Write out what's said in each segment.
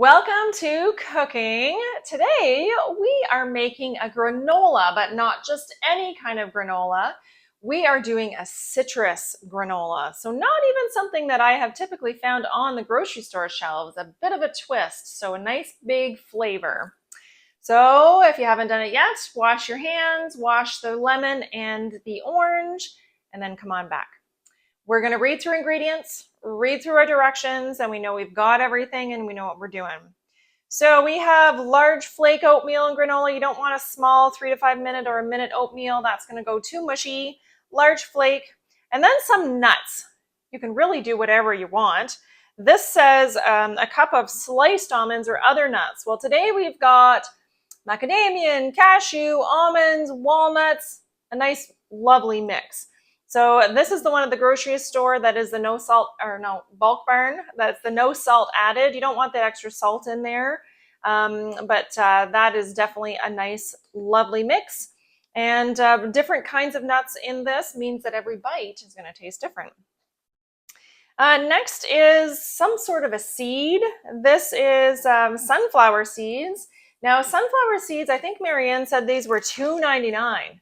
Welcome to cooking. Today we are making a granola, but not just any kind of granola. We are doing a citrus granola. So not even something that I have typically found on the grocery store shelves, a bit of a twist. So a nice big flavor. So if you haven't done it yet, wash your hands, wash the lemon and the orange, and then come on back. We're going to read through ingredients, read through our directions, and we know we've got everything and we know what we're doing. So we have large flake oatmeal and granola. You don't want a small 3 to 5 minute or a minute oatmeal. That's going to go too mushy. Large flake, and then some nuts. You can really do whatever you want. This says a cup of sliced almonds or other nuts. Well, today we've got macadamia, cashew, almonds, walnuts, a nice, lovely mix. So this is the one at the grocery store that is the no salt, or no, Bulk Barn. That's the no salt added. You don't want that extra salt in there. But that is definitely a nice, lovely mix. And different kinds of nuts in this means that every bite is going to taste different. Next is some sort of a seed. This is sunflower seeds. Now, sunflower seeds, I think Marianne said these were $2.99.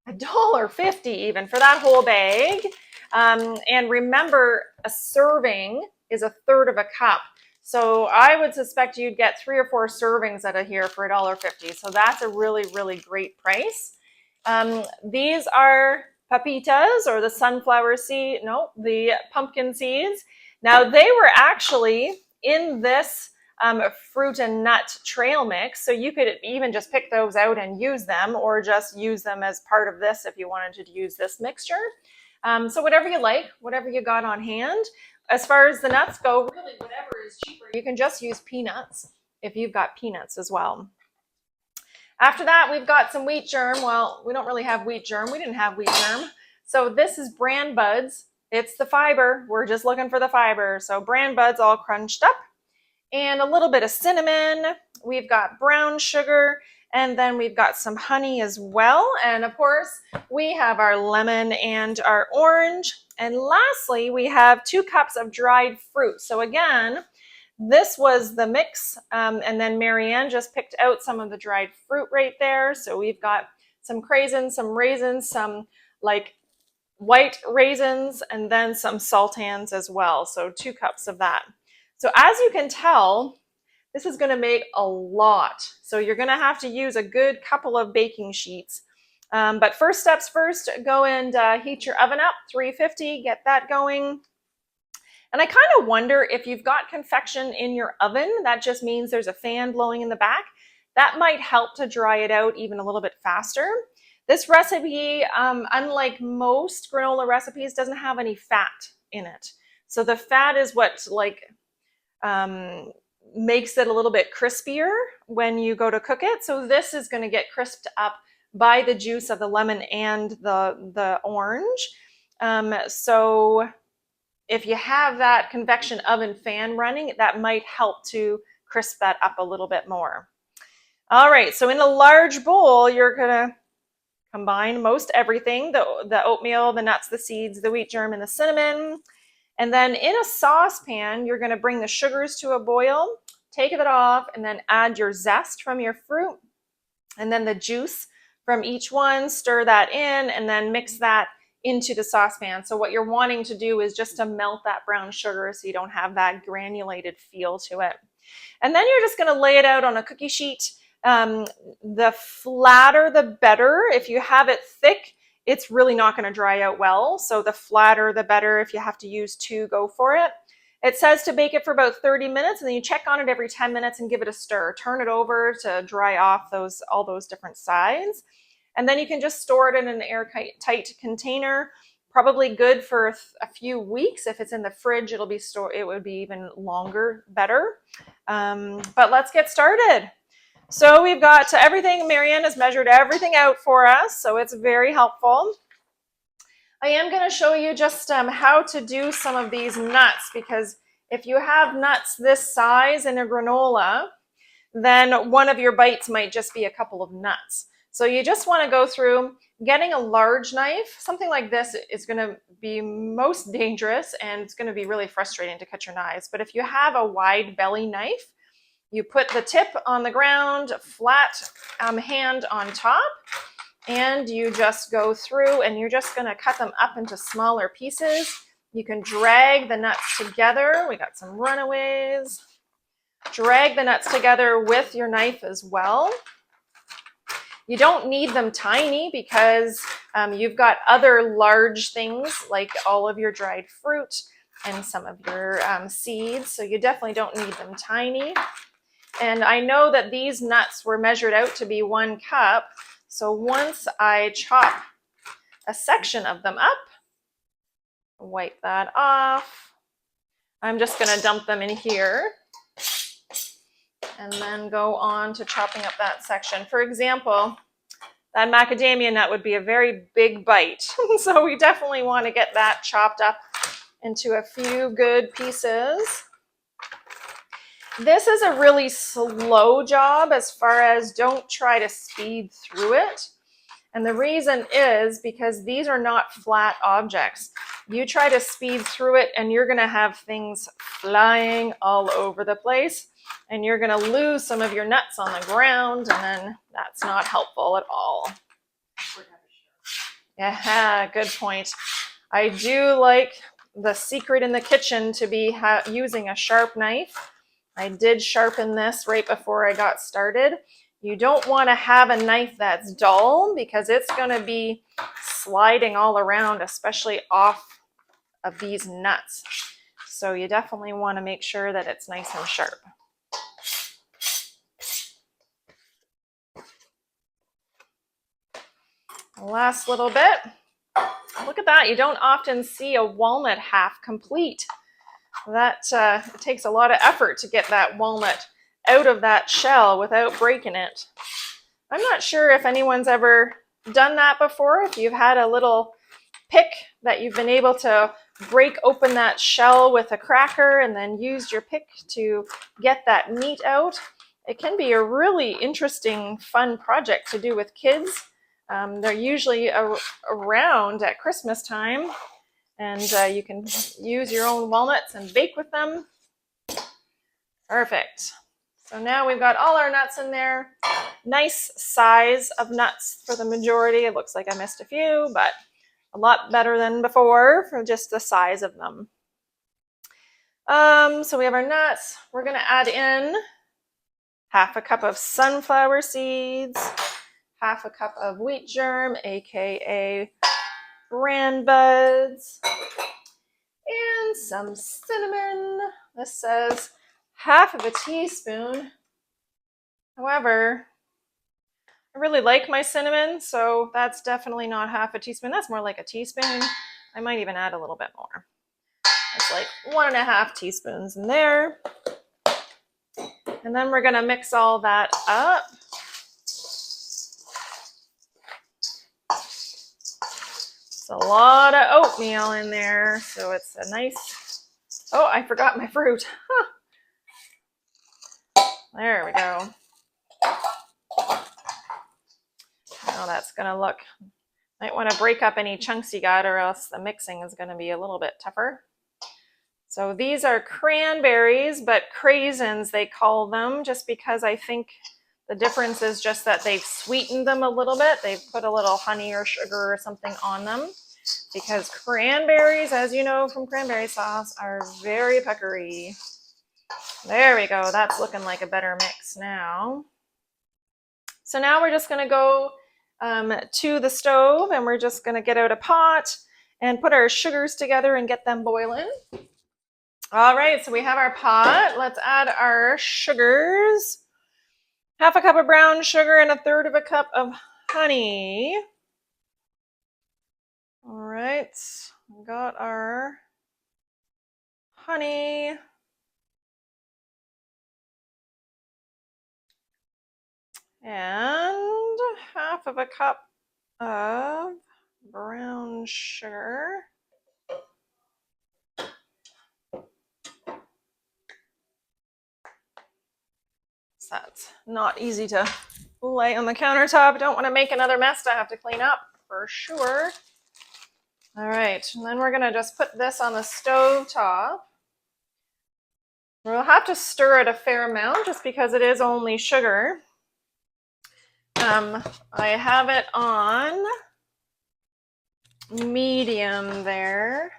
$1.50 even for that whole bag. And remember, a serving is a third of a cup. So I would suspect you'd get 3 or 4 servings out of here for $1.50. So that's a really, really great price. These are papitas, or the sunflower seed, no, the pumpkin seeds. Now they were actually in this fruit and nut trail mix, so you could even just pick those out and use them, or just use them as part of this if you wanted to use this mixture. So whatever you like, whatever you got on hand. As far as the nuts go, really whatever is cheaper. You can just use peanuts if you've got peanuts as well. After that, we've got some wheat germ. Well, we don't really have wheat germ. We didn't have wheat germ. So this is bran buds. It's the fiber. We're just looking for the fiber. So bran buds all crunched up. And a little bit of cinnamon. We've got brown sugar, and then we've got some honey as well. And of course, we have our lemon and our orange. And lastly, we have 2 cups of dried fruit. So again, this was the mix, and then Marianne just picked out some of the dried fruit right there. So we've got some craisins, some raisins, some like white raisins, and then some sultans as well. So 2 cups of that. So as you can tell, this is going to make a lot. So you're going to have to use a good couple of baking sheets. But first steps first, go and heat your oven up, 350, get that going. And I kind of wonder if you've got convection in your oven, that just means there's a fan blowing in the back. That might help to dry it out even a little bit faster. This recipe, unlike most granola recipes, doesn't have any fat in it. So the fat is what makes it a little bit crispier when you go to cook it. So this is going to get crisped up by the juice of the lemon and the orange. So if you have that convection oven fan running, that might help to crisp that up a little bit more. All right, so in a large bowl, you're going to combine most everything, the oatmeal, the nuts, the seeds, the wheat germ, and the cinnamon. And then in a saucepan, you're going to bring the sugars to a boil, take it off, and then add your zest from your fruit, and then the juice from each one, stir that in, and then mix that into the saucepan. So what you're wanting to do is just to melt that brown sugar so you don't have that granulated feel to it. And then you're just going to lay it out on a cookie sheet. The flatter, the better. If you have it thick, it's really not going to dry out well. So the flatter, the better. If you have to use 2, go for it. It says to bake it for about 30 minutes, and then you check on it every 10 minutes and give it a stir. Turn it over to dry off all those different sides. And then you can just store it in an airtight container. Probably good for a few weeks. If it's in the fridge, it would be even longer, better. But let's get started. So we've got everything. Marianne has measured everything out for us, so it's very helpful. I am going to show you just how to do some of these nuts, because if you have nuts this size in a granola, then one of your bites might just be a couple of nuts. So you just want to go through getting a large knife. Something like this is going to be most dangerous, and it's going to be really frustrating to cut your knives. But if you have a wide belly knife, You put the tip on the ground, flat hand on top, and you just go through and you're just gonna cut them up into smaller pieces. You can drag the nuts together. We got some runaways. Drag the nuts together with your knife as well. You don't need them tiny because you've got other large things like all of your dried fruit and some of your seeds, so you definitely don't need them tiny. And I know that these nuts were measured out to be 1 cup, so once I chop a section of them up, wipe that off, I'm just going to dump them in here and then go on to chopping up that section. For example, that macadamia nut would be a very big bite. So we definitely want to get that chopped up into a few good pieces. This is a really slow job as far as don't try to speed through it. And the reason is because these are not flat objects. You try to speed through it and you're going to have things flying all over the place. And you're going to lose some of your nuts on the ground, and then that's not helpful at all. Yeah, good point. I do like the secret in the kitchen to be using a sharp knife. I did sharpen this right before I got started. You don't want to have a knife that's dull because it's going to be sliding all around, especially off of these nuts. So you definitely want to make sure that it's nice and sharp. Last little bit. Look at that. You don't often see a walnut half complete. That it takes a lot of effort to get that walnut out of that shell without breaking it. I'm not sure if anyone's ever done that before, if you've had a little pick that you've been able to break open that shell with a cracker and then use your pick to get that meat out. It can be a really interesting, fun project to do with kids. They're usually around at Christmas time, and you can use your own walnuts and bake with them. Perfect. So now we've got all our nuts in there. Nice size of nuts for the majority. It looks like I missed a few, but a lot better than before for just the size of them. So we have our nuts. We're going to add in 1/2 cup of sunflower seeds, 1/2 cup of wheat germ, aka bran buds, and some cinnamon. This says 1/2 teaspoon. However, I really like my cinnamon, so that's definitely not 1/2 teaspoon. That's more like a teaspoon. I might even add a little bit more. It's like 1.5 teaspoons in there. And then we're going to mix all that up. It's a lot of oatmeal in there, so it's a nice... Oh, I forgot my fruit. Huh. There we go. Now that's going to look... Might want to break up any chunks you got, or else the mixing is going to be a little bit tougher. So these are cranberries, but craisins they call them, just because I think the difference is just that they've sweetened them a little bit. They've put a little honey or sugar or something on them, because cranberries, as you know from cranberry sauce, are very puckery. There we go. That's looking like a better mix now. So now we're just going to go to the stove, and we're just going to get out a pot and put our sugars together and get them boiling. All right, so we have our pot. Let's add our sugars. 1/2 cup of brown sugar and 1/3 cup of honey. All right, we got our honey. And 1/2 cup of brown sugar. So that's not easy to lay on the countertop. Don't want to make another mess to have to clean up for sure. All right, and then we're going to just put this on the stove top. We'll have to stir it a fair amount just because it is only sugar. I have it on medium there.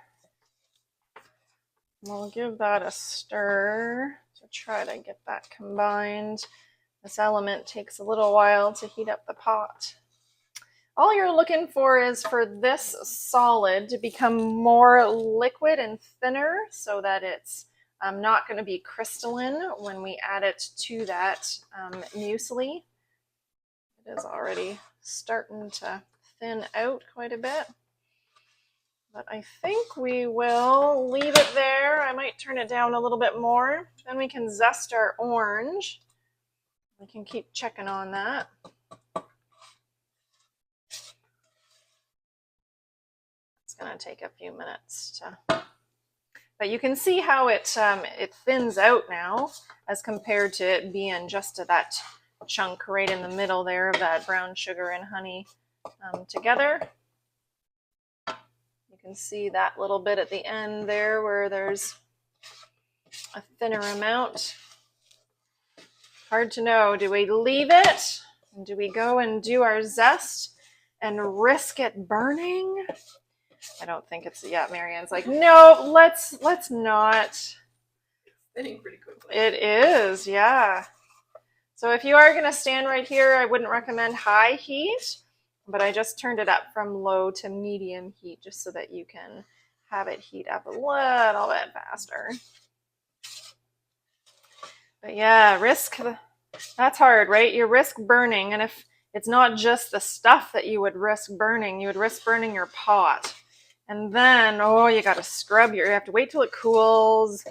We'll give that a stir to try to get that combined. This element takes a little while to heat up the pot. All you're looking for is for this solid to become more liquid and thinner so that it's not going to be crystalline when we add it to that muesli. It is already starting to thin out quite a bit. But I think we will leave it there. I might turn it down a little bit more. Then we can zest our orange. We can keep checking on that. It's going to take a few minutes to... But you can see how it thins out now as compared to it being just that chunk right in the middle there of that brown sugar and honey together. You can see that little bit at the end there where there's a thinner amount. Hard to know. Do we leave it? Do we go and do our zest and risk it burning? I don't think it's, yeah, Marianne's like, no, let's not. It's thinning pretty quickly. It is, yeah. So if you are going to stand right here, I wouldn't recommend high heat, but I just turned it up from low to medium heat just so that you can have it heat up a little bit faster. But yeah, that's hard, right? You risk burning, and if it's not just the stuff that you would risk burning, you would risk burning your pot. And then, oh, you got to scrub you have to wait till it cools,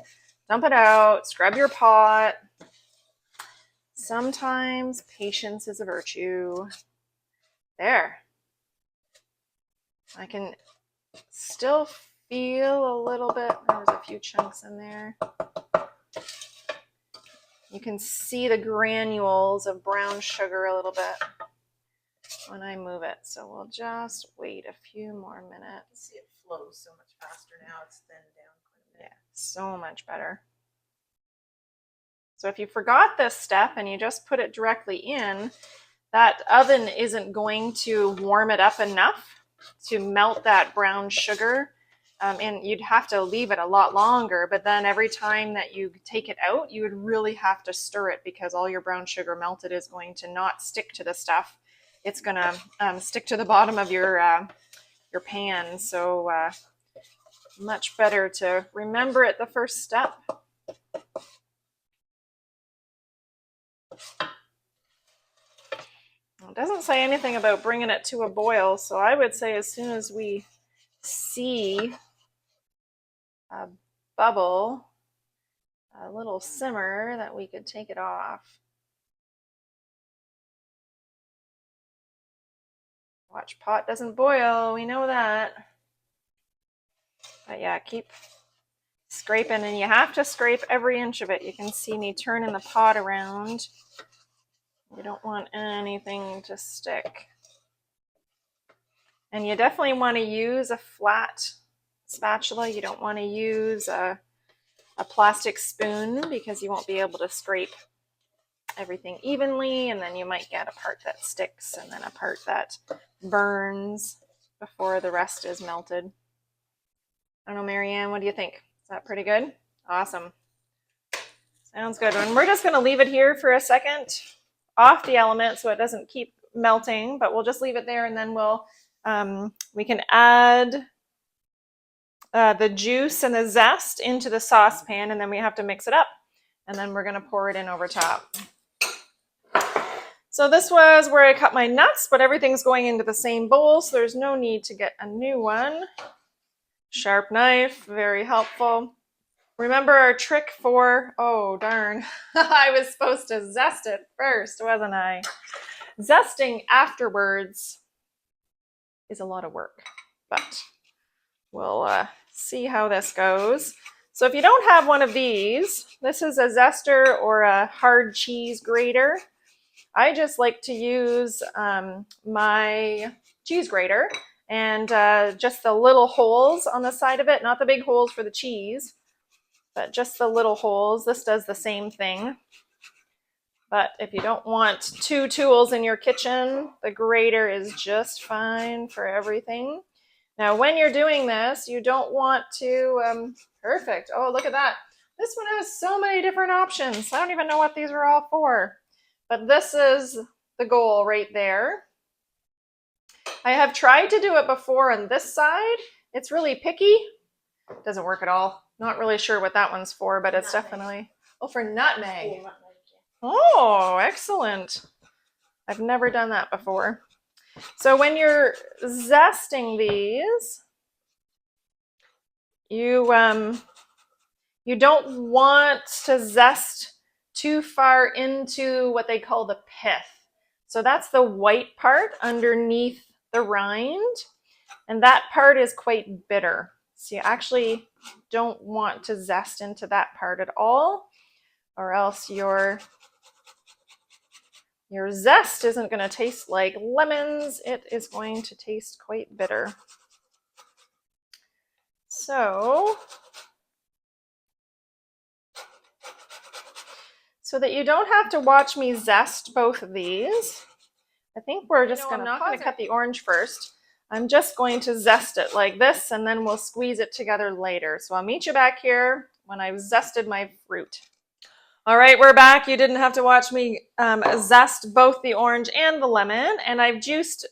dump it out, scrub your pot. Sometimes patience is a virtue. There. I can still feel a little bit. There's a few chunks in there. You can see the granules of brown sugar a little bit when I move it. So we'll just wait a few more minutes. See, it flows so much faster now. It's thinned down quite a bit. Yeah, so much better. So if you forgot this step and you just put it directly in, that oven isn't going to warm it up enough to melt that brown sugar. And you'd have to leave it a lot longer, but then every time that you take it out, you would really have to stir it because all your brown sugar melted is going to not stick to the stuff. It's going to stick to the bottom of your pan. So much better to remember it the first step. It doesn't say anything about bringing it to a boil, so I would say as soon as we see a bubble, a little simmer, that we could take it off. Watch, pot doesn't boil, we know that. But yeah, keep scraping, and you have to scrape every inch of it. You can see me turning the pot around. You don't want anything to stick. And you definitely want to use a flat spatula. You don't want to use a plastic spoon because you won't be able to scrape everything evenly, and then you might get a part that sticks and then a part that burns before the rest is melted. I don't know, Marianne, what do you think? Is that pretty good? Awesome. Sounds good. And we're just going to leave it here for a second off the element so it doesn't keep melting, but we'll just leave it there, and then we can add the juice and the zest into the saucepan, and then we have to mix it up, and then we're going to pour it in over top. So this was where I cut my nuts, but everything's going into the same bowl, so there's no need to get a new one. Sharp knife, very helpful. Remember our trick for, oh darn, I was supposed to zest it first, wasn't I? Zesting afterwards is a lot of work, but we'll see how this goes. So if you don't have one of these, this is a zester or a hard cheese grater. I just like to use my cheese grater and just the little holes on the side of it, not the big holes for the cheese. but just the little holes. This does the same thing. But if you don't want two tools in your kitchen, the grater is just fine for everything. Now, when you're doing this, you don't want to, perfect. Oh, look at that. This one has so many different options. I don't even know what these are all for. But this is the goal right there. I have tried to do it before on this side. It's really picky. It doesn't work at all. Not really sure what that one's for, but it's definitely, oh, for nutmeg. Oh, excellent. I've never done that before. So when you're zesting these, you don't want to zest too far into what they call the pith. So that's the white part underneath the rind, and that part is quite bitter. So you actually don't want to zest into that part at all, or else your zest isn't going to taste like lemons. It is going to taste quite bitter. So that you don't have to watch me zest both of these, I think we're just I'm not going to cut the orange first. I'm just going to zest it like this, and then we'll squeeze it together later. So I'll meet you back here when I've zested my fruit. All right, we're back. You didn't have to watch me zest both the orange and the lemon, and I've juiced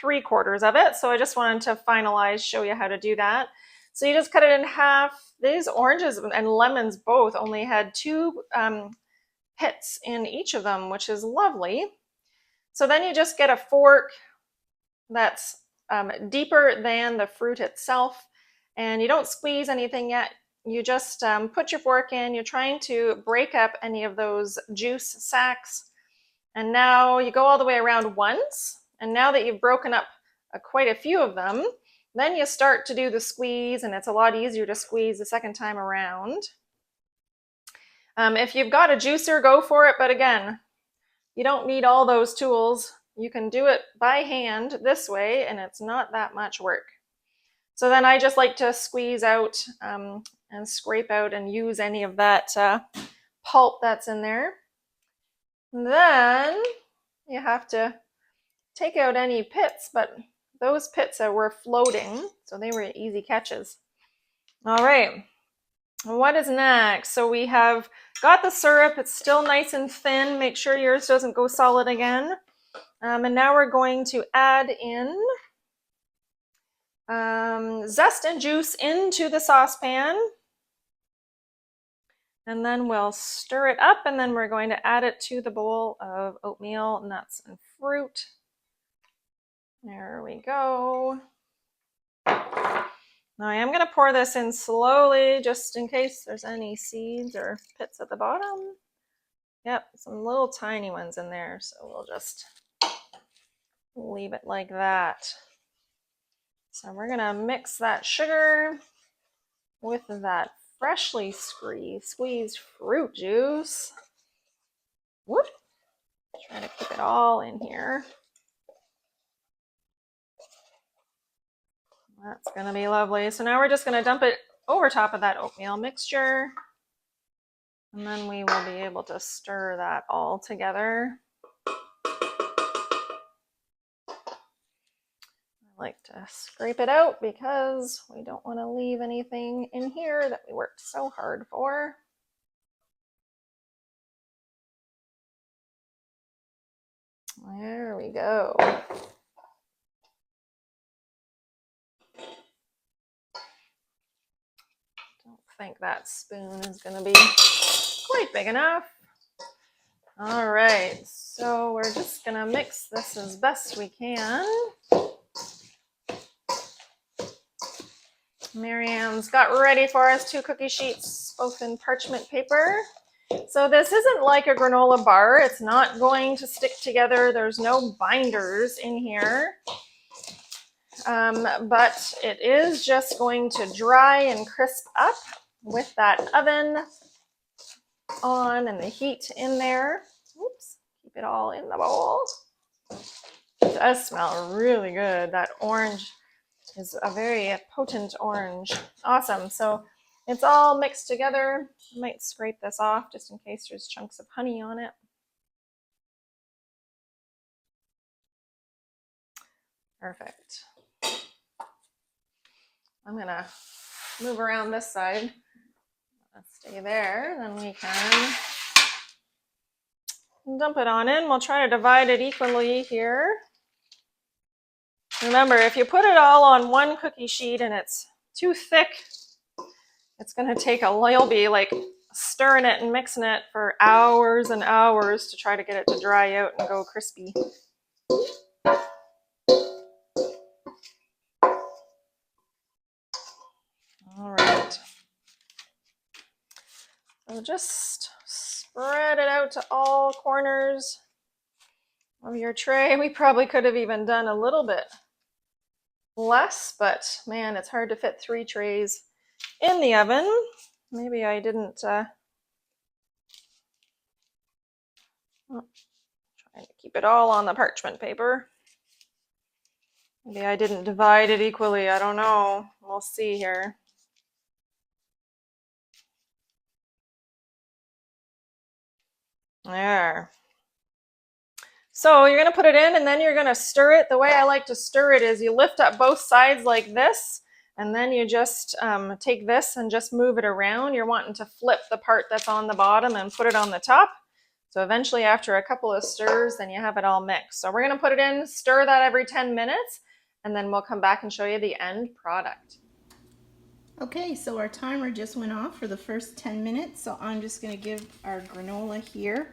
3/4 of it. So I just wanted to finalize, show you how to do that. So you just cut it in half. These oranges and lemons both only had 2 pits in each of them, which is lovely. So then you just get a fork that's deeper than the fruit itself, and you don't squeeze anything yet. You just put your fork in. You're trying to break up any of those juice sacs, and now you go all the way around once, and now that you've broken up quite a few of them, then you start to do the squeeze, and it's a lot easier to squeeze the second time around. If you've got a juicer, go for it, but again, you don't need all those tools. You can do it by hand this way, and it's not that much work. So then I just like to squeeze out and scrape out and use any of that pulp that's in there. And then you have to take out any pits, but those pits were floating, so they were easy catches. All right, what is next? So we have got the syrup. It's still nice and thin. Make sure yours doesn't go solid again. And now we're going to add in zest and juice into the saucepan. And then we'll stir it up, and then we're going to add it to the bowl of oatmeal, nuts, and fruit. There we go. Now I am going to pour this in slowly, just in case there's any seeds or pits at the bottom. Yep, some little tiny ones in there, so we'll just leave it like that. So we're going to mix that sugar with that freshly squeezed fruit juice. Whoop! Try to keep it all in here. That's going to be lovely. So now we're just going to dump it over top of that oatmeal mixture, and then we will be able to stir that all together. I like to scrape it out because we don't want to leave anything in here that we worked so hard for. There we go. Don't think that spoon is going to be quite big enough. All right, so we're just going to mix this as best we can. Marianne's got ready for us 2 cookie sheets, both in parchment paper. So this isn't like a granola bar. It's not going to stick together. There's no binders in here. But it is just going to dry and crisp up with that oven on and the heat in there. Oops, keep it all in the bowl. It does smell really good. That orange is a very potent orange. Awesome. So it's all mixed together. I might scrape this off just in case there's chunks of honey on it. Perfect. I'm gonna move around this side. Let's stay there, then we can dump it on in. We'll try to divide it equally here. Remember, if you put it all on one cookie sheet and it's too thick, it's gonna take you'll be like stirring it and mixing it for hours and hours to try to get it to dry out and go crispy. All right. So just spread it out to all corners of your tray. We probably could have even done a little bit less, but man, it's hard to fit 3 trays in the oven. Maybe I didn't, trying to keep it all on the parchment paper. Maybe I didn't divide it equally, I don't know. We'll see here. There. So you're gonna put it in and then you're gonna stir it. The way I like to stir it is you lift up both sides like this, and then you just take this and just move it around. You're wanting to flip the part that's on the bottom and put it on the top. So eventually after a couple of stirs, then you have it all mixed. So we're gonna put it in, stir that every 10 minutes, and then we'll come back and show you the end product. Okay, so our timer just went off for the first 10 minutes, so I'm just going to give our granola here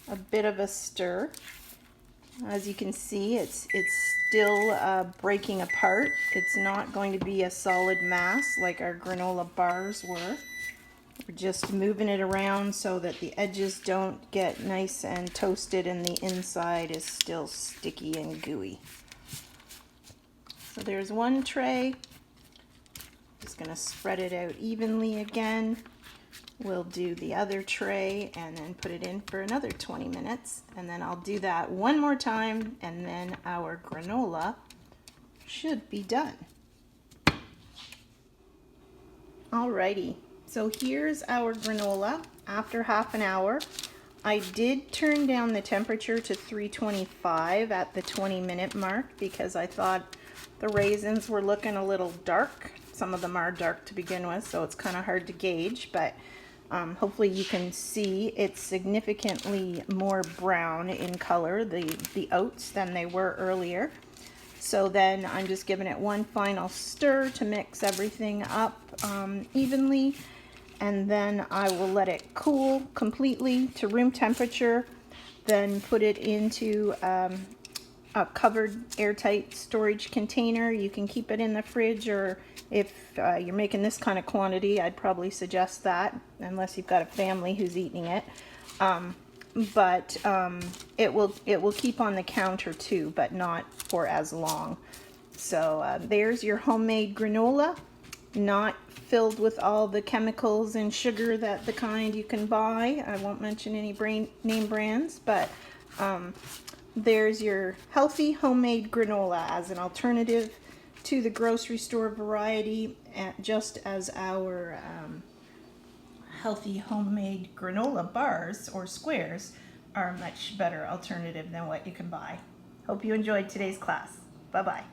a bit of a stir. As you can see, it's still breaking apart. It's not going to be a solid mass like our granola bars were. We're just moving it around so that the edges don't get nice and toasted and the inside is still sticky and gooey. So there's one tray. Just going to spread it out evenly again. We'll do the other tray and then put it in for another 20 minutes. And then I'll do that one more time and then our granola should be done. Alrighty, so here's our granola after half an hour. I did turn down the temperature to 325 at the 20-minute mark because I thought the raisins were looking a little dark. Some of them are dark to begin with, so it's kind of hard to gauge, but hopefully you can see it's significantly more brown in color, the oats, than they were earlier. So then I'm just giving it one final stir to mix everything up evenly, and then I will let it cool completely to room temperature, then put it into a covered airtight storage container. You can keep it in the fridge, or if you're making this kind of quantity, I'd probably suggest that, unless you've got a family who's eating it. But it will keep on the counter too, but not for as long. So there's your homemade granola, not filled with all the chemicals and sugar that the kind you can buy. I won't mention any name brands, but there's your healthy homemade granola as an alternative to the grocery store variety, just as our healthy homemade granola bars or squares are a much better alternative than what you can buy. Hope you enjoyed today's class. Bye-bye.